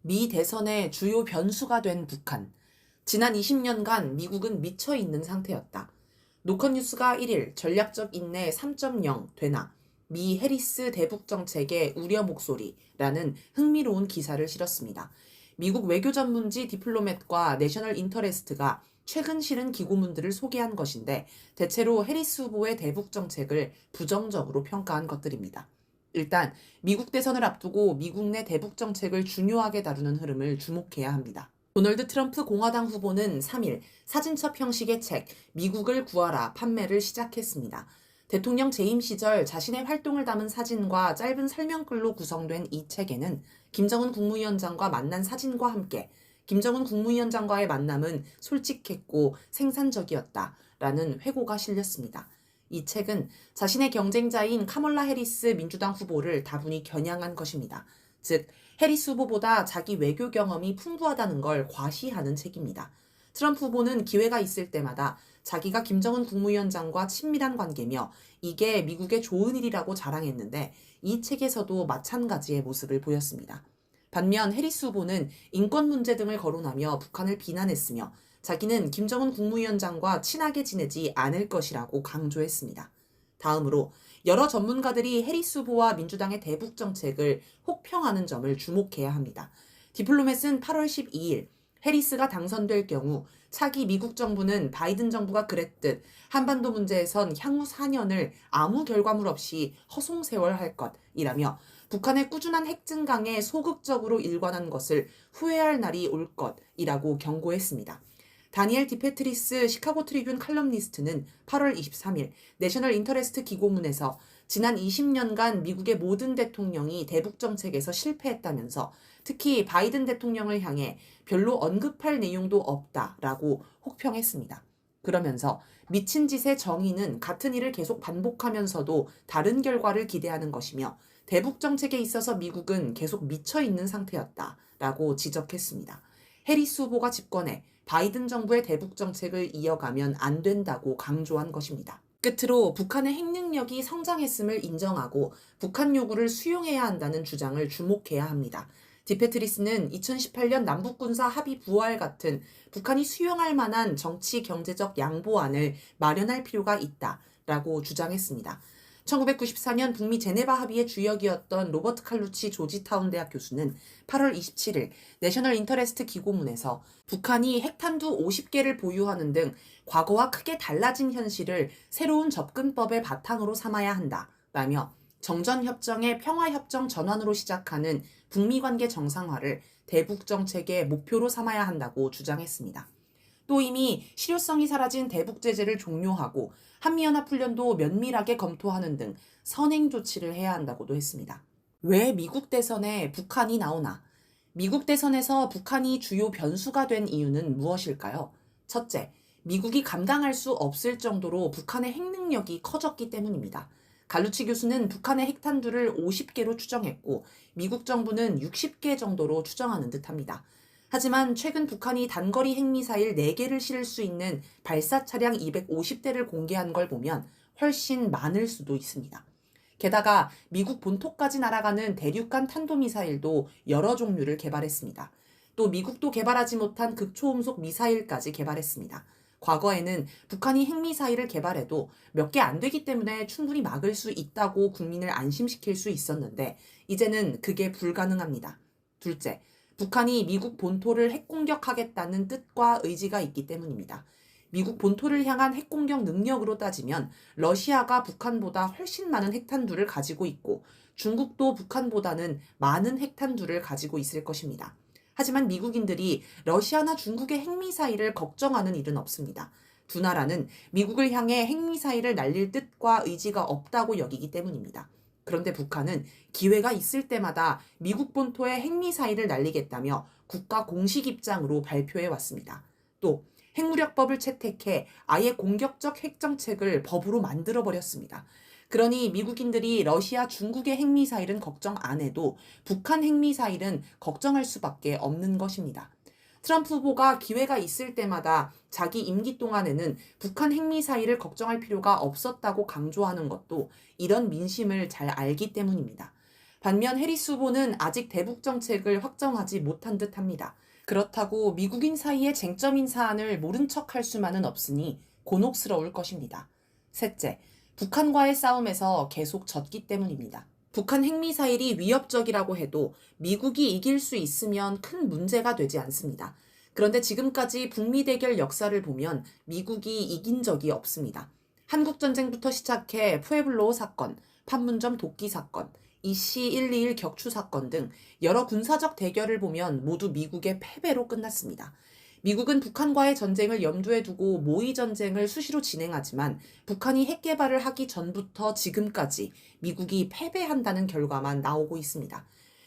미 대선의 주요 변수가 된 북한. 지난 20년간 미국은 미쳐 있는 상태였다. 노컷뉴스가 1일 전략적 인내 3.0 되나 미 해리스 대북 정책의 우려 목소리라는 흥미로운 기사를 실었습니다. 미국 외교 전문지 디플로맷과 내셔널 인터레스트가 최근 실은 기고문들을 소개한 것인데 대체로 해리스 후보의 대북 정책을 부정적으로 평가한 것들입니다. 일단 미국 대선을 앞두고 미국 내 대북 정책을 중요하게 다루는 흐름을 주목해야 합니다. 도널드 트럼프 공화당 후보는 3일 사진첩 형식의 책 미국을 구하라 판매를 시작했습니다. 대통령 재임 시절 자신의 활동을 담은 사진과 짧은 설명글로 구성된 이 책에는 김정은 국무위원장과 만난 사진과 함께 김정은 국무위원장과의 만남은 솔직했고 생산적이었다라는 회고가 실렸습니다. 이 책은 자신의 경쟁자인 카멀라 해리스 민주당 후보를 다분히 겨냥한 것입니다. 즉, 해리스 후보보다 자기 외교 경험이 풍부하다는 걸 과시하는 책입니다. 트럼프 후보는 기회가 있을 때마다 자기가 김정은 국무위원장과 친밀한 관계며 이게 미국의 좋은 일이라고 자랑했는데 이 책에서도 마찬가지의 모습을 보였습니다. 반면 해리스 후보는 인권 문제 등을 거론하며 북한을 비난했으며 자기는 김정은 국무위원장과 친하게 지내지 않을 것이라고 강조했습니다. 다음으로 여러 전문가들이 해리스 후보와 민주당의 대북 정책을 혹평하는 점을 주목해야 합니다. 디플로맷은 8월 12일 해리스가 당선될 경우 차기 미국 정부는 바이든 정부가 그랬듯 한반도 문제에선 향후 4년을 아무 결과물 없이 허송세월할 것이라며 북한의 꾸준한 핵 증강에 소극적으로 일관한 것을 후회할 날이 올 것이라고 경고했습니다. 다니엘 디페트리스 시카고 트리뷴 칼럼니스트는 8월 23일 내셔널 인터레스트 기고문에서 지난 20년간 미국의 모든 대통령이 대북 정책에서 실패했다면서 특히 바이든 대통령을 향해 별로 언급할 내용도 없다라고 혹평했습니다. 그러면서 미친 짓의 정의는 같은 일을 계속 반복하면서도 다른 결과를 기대하는 것이며 대북 정책에 있어서 미국은 계속 미쳐 있는 상태였다라고 지적했습니다. 해리스 후보가 집권해 바이든 정부의 대북 정책을 이어가면 안 된다고 강조한 것입니다. 끝으로 북한의 핵 능력이 성장했음을 인정하고 북한 요구를 수용해야 한다는 주장을 주목해야 합니다. 디페트리스는 2018년 남북군사 합의 부활 같은 북한이 수용할 만한 정치 경제적 양보안을 마련할 필요가 있다라고 주장했습니다. 1994년 북미 제네바 합의의 주역이었던 로버트 칼루치 조지타운 대학 교수는 8월 27일 내셔널 인터레스트 기고문에서 북한이 핵탄두 50개를 보유하는 등 과거와 크게 달라진 현실을 새로운 접근법의 바탕으로 삼아야 한다라며 정전협정의 평화협정 전환으로 시작하는 북미 관계 정상화를 대북 정책의 목표로 삼아야 한다고 주장했습니다. 또 이미 실효성이 사라진 대북 제재를 종료하고 한미연합훈련도 면밀하게 검토하는 등 선행 조치를 해야 한다고도 했습니다. 왜 미국 대선에 북한이 나오나? 미국 대선에서 북한이 주요 변수가 된 이유는 무엇일까요? 첫째, 미국이 감당할 수 없을 정도로 북한의 핵 능력이 커졌기 때문입니다. 갈루치 교수는 북한의 핵탄두를 50개로 추정했고 미국 정부는 60개 정도로 추정하는 듯합니다. 하지만 최근 북한이 단거리 핵미사일 4개를 실을 수 있는 발사 차량 250대를 공개한 걸 보면 훨씬 많을 수도 있습니다. 게다가 미국 본토까지 날아가는 대륙간 탄도미사일도 여러 종류를 개발했습니다. 또 미국도 개발하지 못한 극초음속 미사일까지 개발했습니다. 과거에는 북한이 핵미사일을 개발해도 몇 개 안 되기 때문에 충분히 막을 수 있다고 국민을 안심시킬 수 있었는데 이제는 그게 불가능합니다. 둘째, 북한이 미국 본토를 핵공격하겠다는 뜻과 의지가 있기 때문입니다. 미국 본토를 향한 핵공격 능력으로 따지면 러시아가 북한보다 훨씬 많은 핵탄두를 가지고 있고 중국도 북한보다는 많은 핵탄두를 가지고 있을 것입니다. 하지만 미국인들이 러시아나 중국의 핵미사일을 걱정하는 일은 없습니다. 두 나라는 미국을 향해 핵미사일을 날릴 뜻과 의지가 없다고 여기기 때문입니다. 그런데 북한은 기회가 있을 때마다 미국 본토에 핵미사일을 날리겠다며 국가 공식 입장으로 발표해 왔습니다. 또 핵무력법을 채택해 아예 공격적 핵정책을 법으로 만들어버렸습니다. 그러니 미국인들이 러시아, 중국의 핵미사일은 걱정 안 해도 북한 핵미사일은 걱정할 수밖에 없는 것입니다. 트럼프 후보가 기회가 있을 때마다 자기 임기 동안에는 북한 핵미사일을 걱정할 필요가 없었다고 강조하는 것도 이런 민심을 잘 알기 때문입니다. 반면 해리스 후보는 아직 대북 정책을 확정하지 못한 듯합니다. 그렇다고 미국인 사이의 쟁점인 사안을 모른 척할 수만은 없으니 곤혹스러울 것입니다. 셋째, 북한과의 싸움에서 계속 졌기 때문입니다. 북한 핵미사일이 위협적이라고 해도 미국이 이길 수 있으면 큰 문제가 되지 않습니다. 그런데 지금까지 북미 대결 역사를 보면 미국이 이긴 적이 없습니다. 한국전쟁부터 시작해 푸에블로 사건, 판문점 도끼 사건, 이씨 121 격추 사건 등 여러 군사적 대결을 보면 모두 미국의 패배로 끝났습니다. 미국은 북한과의 전쟁을 염두에 두고 모의 전쟁을 수시로 진행하지만 북한이 핵 개발을 하기 전부터 지금까지 미국이 패배한다는 결과만 나오고 있습니다.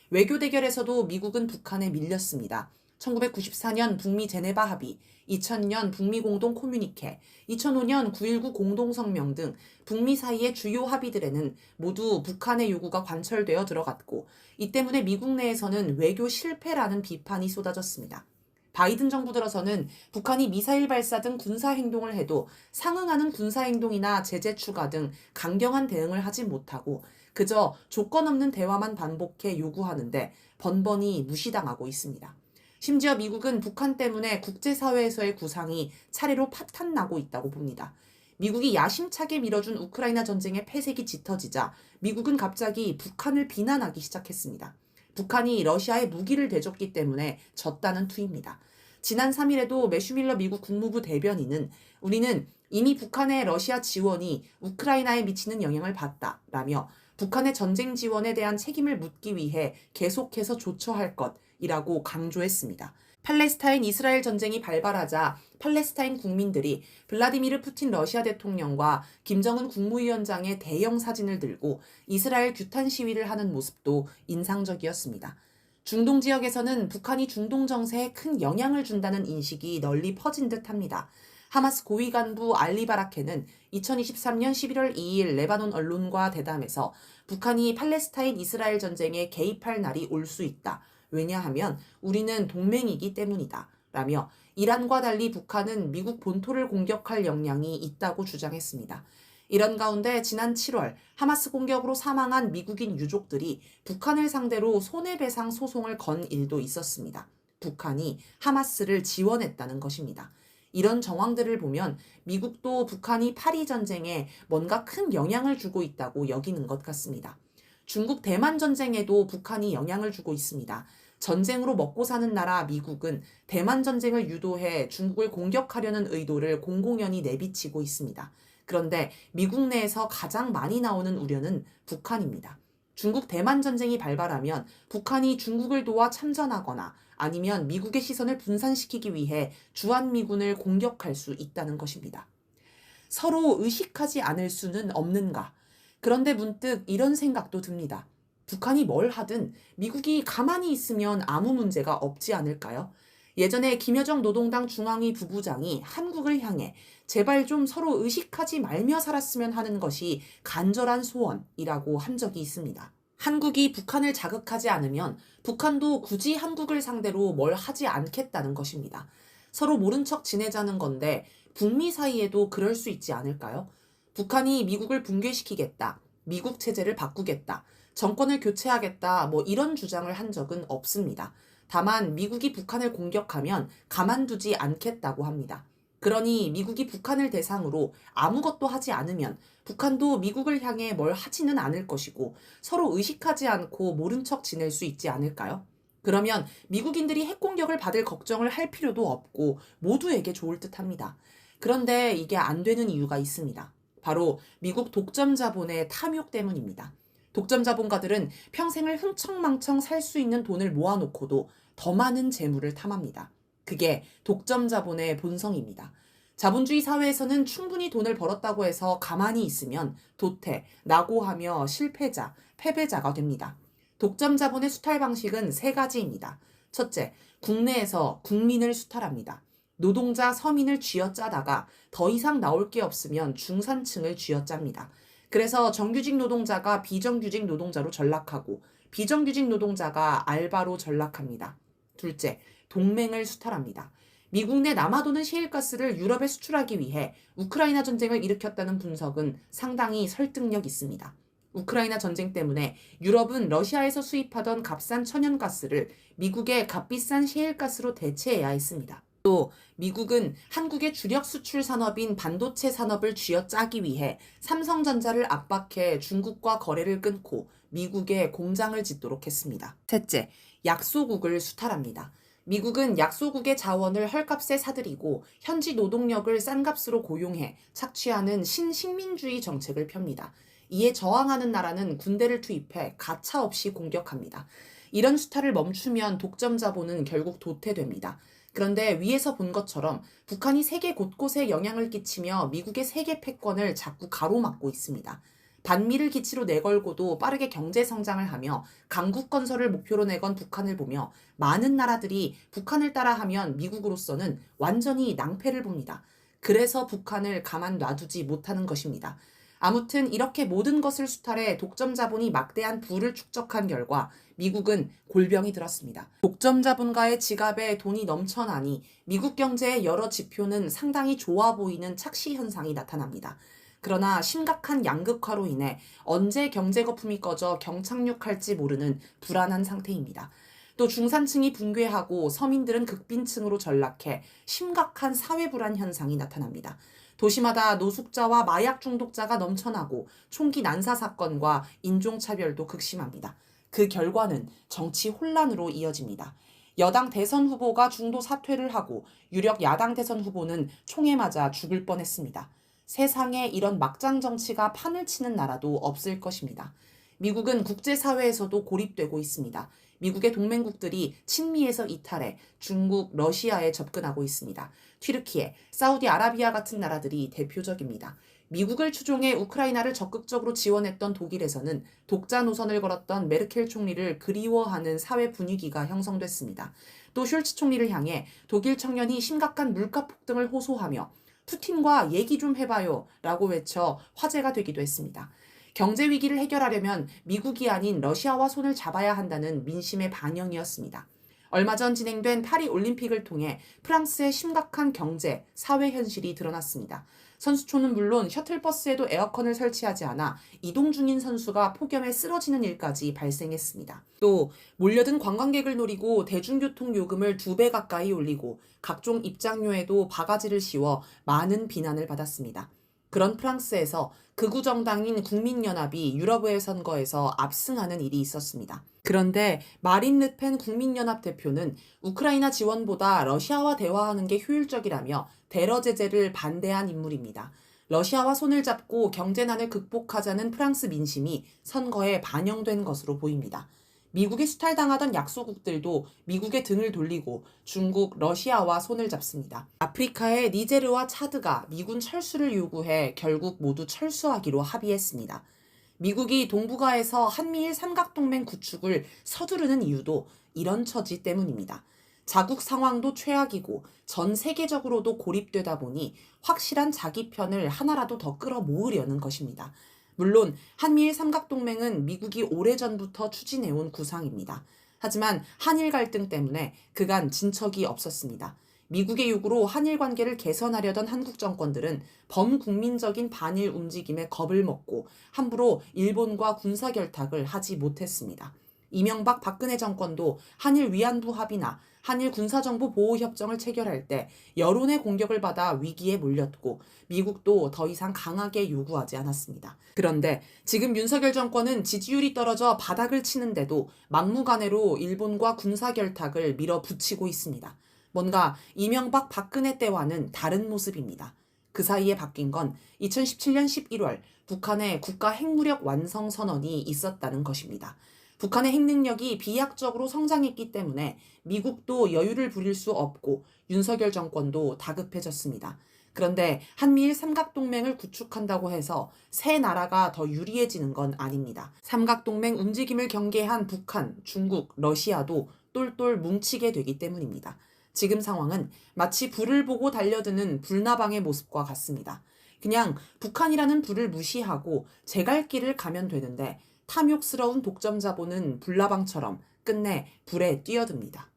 외교 대결에서도 미국은 북한에 밀렸습니다. 1994년 북미 제네바 합의, 2000년 북미 공동 코뮤니케, 2005년 9.19 공동성명 등 북미 사이의 주요 합의들에는 모두 북한의 요구가 관철되어 들어갔고 이 때문에 미국 내에서는 외교 실패라는 비판이 쏟아졌습니다. 바이든 정부 들어서는 북한이 미사일 발사 등 군사 행동을 해도 상응하는 군사 행동이나 제재 추가 등 강경한 대응을 하지 못하고 그저 조건 없는 대화만 반복해 요구하는데 번번이 무시당하고 있습니다. 심지어 미국은 북한 때문에 국제사회에서의 구상이 차례로 파탄나고 있다고 봅니다. 미국이 야심차게 밀어준 우크라이나 전쟁의 패색이 짙어지자 미국은 갑자기 북한을 비난하기 시작했습니다. 북한이 러시아에 무기를 대줬기 때문에 졌다는 투입니다. 지난 3일에도 매슈밀러 미국 국무부 대변인은 우리는 이미 북한의 러시아 지원이 우크라이나에 미치는 영향을 봤다라며 북한의 전쟁 지원에 대한 책임을 묻기 위해 계속해서 조처할 것이라고 강조했습니다. 팔레스타인 이스라엘 전쟁이 발발하자 팔레스타인 국민들이 블라디미르 푸틴 러시아 대통령과 김정은 국무위원장의 대형 사진을 들고 이스라엘 규탄 시위를 하는 모습도 인상적이었습니다. 중동 지역에서는 북한이 중동 정세에 큰 영향을 준다는 인식이 널리 퍼진 듯합니다. 하마스 고위 간부 알리 바라케는 2023년 11월 2일 레바논 언론과 대담에서 북한이 팔레스타인 이스라엘 전쟁에 개입할 날이 올 수 있다. 왜냐하면 우리는 동맹이기 때문이다. 라며 이란과 달리 북한은 미국 본토를 공격할 역량이 있다고 주장했습니다. 이런 가운데 지난 7월 하마스 공격으로 사망한 미국인 유족들이 북한을 상대로 손해배상 소송을 건 일도 있었습니다. 북한이 하마스를 지원했다는 것입니다. 이런 정황들을 보면 미국도 북한이 파리 전쟁에 뭔가 큰 영향을 주고 있다고 여기는 것 같습니다. 중국 대만 전쟁에도 북한이 영향을 주고 있습니다. 전쟁으로 먹고 사는 나라 미국은 대만 전쟁을 유도해 중국을 공격하려는 의도를 공공연히 내비치고 있습니다. 그런데 미국 내에서 가장 많이 나오는 우려는 북한입니다. 중국 대만 전쟁이 발발하면 북한이 중국을 도와 참전하거나 아니면 미국의 시선을 분산시키기 위해 주한미군을 공격할 수 있다는 것입니다. 서로 의식하지 않을 수는 없는가? 그런데 문득 이런 생각도 듭니다. 북한이 뭘 하든 미국이 가만히 있으면 아무 문제가 없지 않을까요? 예전에 김여정 노동당 중앙위 부부장이 한국을 향해 제발 좀 서로 의식하지 말며 살았으면 하는 것이 간절한 소원이라고 한 적이 있습니다. 한국이 북한을 자극하지 않으면 북한도 굳이 한국을 상대로 뭘 하지 않겠다는 것입니다. 서로 모른 척 지내자는 건데 북미 사이에도 그럴 수 있지 않을까요? 북한이 미국을 붕괴시키겠다, 미국 체제를 바꾸겠다, 정권을 교체하겠다 이런 주장을 한 적은 없습니다. 다만 미국이 북한을 공격하면 가만두지 않겠다고 합니다. 그러니 미국이 북한을 대상으로 아무것도 하지 않으면 북한도 미국을 향해 뭘 하지는 않을 것이고 서로 의식하지 않고 모른 척 지낼 수 있지 않을까요? 그러면 미국인들이 핵공격을 받을 걱정을 할 필요도 없고 모두에게 좋을 듯합니다. 그런데 이게 안 되는 이유가 있습니다. 바로 미국 독점 자본의 탐욕 때문입니다. 독점 자본가들은 평생을 흥청망청 살 수 있는 돈을 모아놓고도 더 많은 재물을 탐합니다. 그게 독점 자본의 본성입니다. 자본주의 사회에서는 충분히 돈을 벌었다고 해서 가만히 있으면 도태, 낙오하며 실패자, 패배자가 됩니다. 독점 자본의 수탈 방식은 세 가지입니다. 첫째, 국내에서 국민을 수탈합니다. 노동자, 서민을 쥐어짜다가 더 이상 나올 게 없으면 중산층을 쥐어짭니다. 그래서 정규직 노동자가 비정규직 노동자로 전락하고 비정규직 노동자가 알바로 전락합니다. 둘째, 동맹을 수탈합니다. 미국 내 남아도는 셰일가스를 유럽에 수출하기 위해 우크라이나 전쟁을 일으켰다는 분석은 상당히 설득력 있습니다. 우크라이나 전쟁 때문에 유럽은 러시아에서 수입하던 값싼 천연가스를 미국의 값비싼 셰일가스로 대체해야 했습니다. 또 미국은 한국의 주력 수출 산업인 반도체 산업을 쥐어짜기 위해 삼성전자를 압박해 중국과 거래를 끊고 미국에 공장을 짓도록 했습니다. 셋째, 약소국을 수탈합니다. 미국은 약소국의 자원을 헐값에 사들이고 현지 노동력을 싼 값으로 고용해 착취하는 신식민주의 정책을 펴니다. 이에 저항하는 나라는 군대를 투입해 가차없이 공격합니다. 이런 수탈을 멈추면 독점 자본은 결국 도태됩니다. 그런데 위에서 본 것처럼 북한이 세계 곳곳에 영향을 끼치며 미국의 세계 패권을 자꾸 가로막고 있습니다. 반미를 기치로 내걸고도 빠르게 경제 성장을 하며 강국 건설을 목표로 내건 북한을 보며 많은 나라들이 북한을 따라하면 미국으로서는 완전히 낭패를 봅니다. 그래서 북한을 가만 놔두지 못하는 것입니다. 아무튼 이렇게 모든 것을 수탈해 독점 자본이 막대한 부를 축적한 결과 미국은 골병이 들었습니다. 독점 자본가의 지갑에 돈이 넘쳐나니 미국 경제의 여러 지표는 상당히 좋아 보이는 착시 현상이 나타납니다. 그러나 심각한 양극화로 인해 언제 경제 거품이 꺼져 경착륙할지 모르는 불안한 상태입니다. 또 중산층이 붕괴하고 서민들은 극빈층으로 전락해 심각한 사회 불안 현상이 나타납니다. 도시마다 노숙자와 마약 중독자가 넘쳐나고 총기 난사 사건과 인종차별도 극심합니다. 그 결과는 정치 혼란으로 이어집니다. 여당 대선 후보가 중도 사퇴를 하고 유력 야당 대선 후보는 총에 맞아 죽을 뻔했습니다. 세상에 이런 막장 정치가 판을 치는 나라도 없을 것입니다. 미국은 국제사회에서도 고립되고 있습니다. 미국의 동맹국들이 친미에서 이탈해 중국, 러시아에 접근하고 있습니다. 튀르키예, 사우디아라비아 같은 나라들이 대표적입니다. 미국을 추종해 우크라이나를 적극적으로 지원했던 독일에서는 독자 노선을 걸었던 메르켈 총리를 그리워하는 사회 분위기가 형성됐습니다. 또 숄츠 총리를 향해 독일 청년이 심각한 물가 폭등을 호소하며 푸틴과 얘기 좀 해봐요 라고 외쳐 화제가 되기도 했습니다. 경제 위기를 해결하려면 미국이 아닌 러시아와 손을 잡아야 한다는 민심의 반영이었습니다. 얼마 전 진행된 파리 올림픽을 통해 프랑스의 심각한 경제, 사회 현실이 드러났습니다. 선수촌은 물론 셔틀버스에도 에어컨을 설치하지 않아 이동 중인 선수가 폭염에 쓰러지는 일까지 발생했습니다. 또 몰려든 관광객을 노리고 대중교통 요금을 2배 가까이 올리고 각종 입장료에도 바가지를 씌워 많은 비난을 받았습니다. 그런 프랑스에서 극우 정당인 국민연합이 유럽의 선거에서 압승하는 일이 있었습니다. 그런데 마린 르펜 국민연합 대표는 우크라이나 지원보다 러시아와 대화하는 게 효율적이라며 대러 제재를 반대한 인물입니다. 러시아와 손을 잡고 경제난을 극복하자는 프랑스 민심이 선거에 반영된 것으로 보입니다. 미국이 수탈당하던 약소국들도 미국의 등을 돌리고 중국, 러시아와 손을 잡습니다. 아프리카의 니제르와 차드가 미군 철수를 요구해 결국 모두 철수하기로 합의했습니다. 미국이 동북아에서 한미일 삼각동맹 구축을 서두르는 이유도 이런 처지 때문입니다. 자국 상황도 최악이고 전 세계적으로도 고립되다 보니 확실한 자기 편을 하나라도 더 끌어모으려는 것입니다. 물론 한미일 삼각동맹은 미국이 오래전부터 추진해온 구상입니다. 하지만 한일 갈등 때문에 그간 진척이 없었습니다. 미국의 요구로 한일 관계를 개선하려던 한국 정권들은 범국민적인 반일 움직임에 겁을 먹고 함부로 일본과 군사 결탁을 하지 못했습니다. 이명박 박근혜 정권도 한일 위안부 합의나 한일 군사정보 보호협정을 체결할 때 여론의 공격을 받아 위기에 몰렸고 미국도 더 이상 강하게 요구하지 않았습니다. 그런데 지금 윤석열 정권은 지지율이 떨어져 바닥을 치는데도 막무가내로 일본과 군사결탁을 밀어붙이고 있습니다. 뭔가 이명박 박근혜 때와는 다른 모습입니다. 그 사이에 바뀐 건 2017년 11월 북한의 국가 핵무력 완성 선언이 있었다는 것입니다. 북한의 핵능력이 비약적으로 성장했기 때문에 미국도 여유를 부릴 수 없고 윤석열 정권도 다급해졌습니다. 그런데 한미일 삼각동맹을 구축한다고 해서 세 나라가 더 유리해지는 건 아닙니다. 삼각동맹 움직임을 경계한 북한, 중국, 러시아도 똘똘 뭉치게 되기 때문입니다. 지금 상황은 마치 불을 보고 달려드는 불나방의 모습과 같습니다. 그냥 북한이라는 불을 무시하고 제 갈 길을 가면 되는데 탐욕스러운 독점 자본은 불나방처럼 끝내 불에 뛰어듭니다.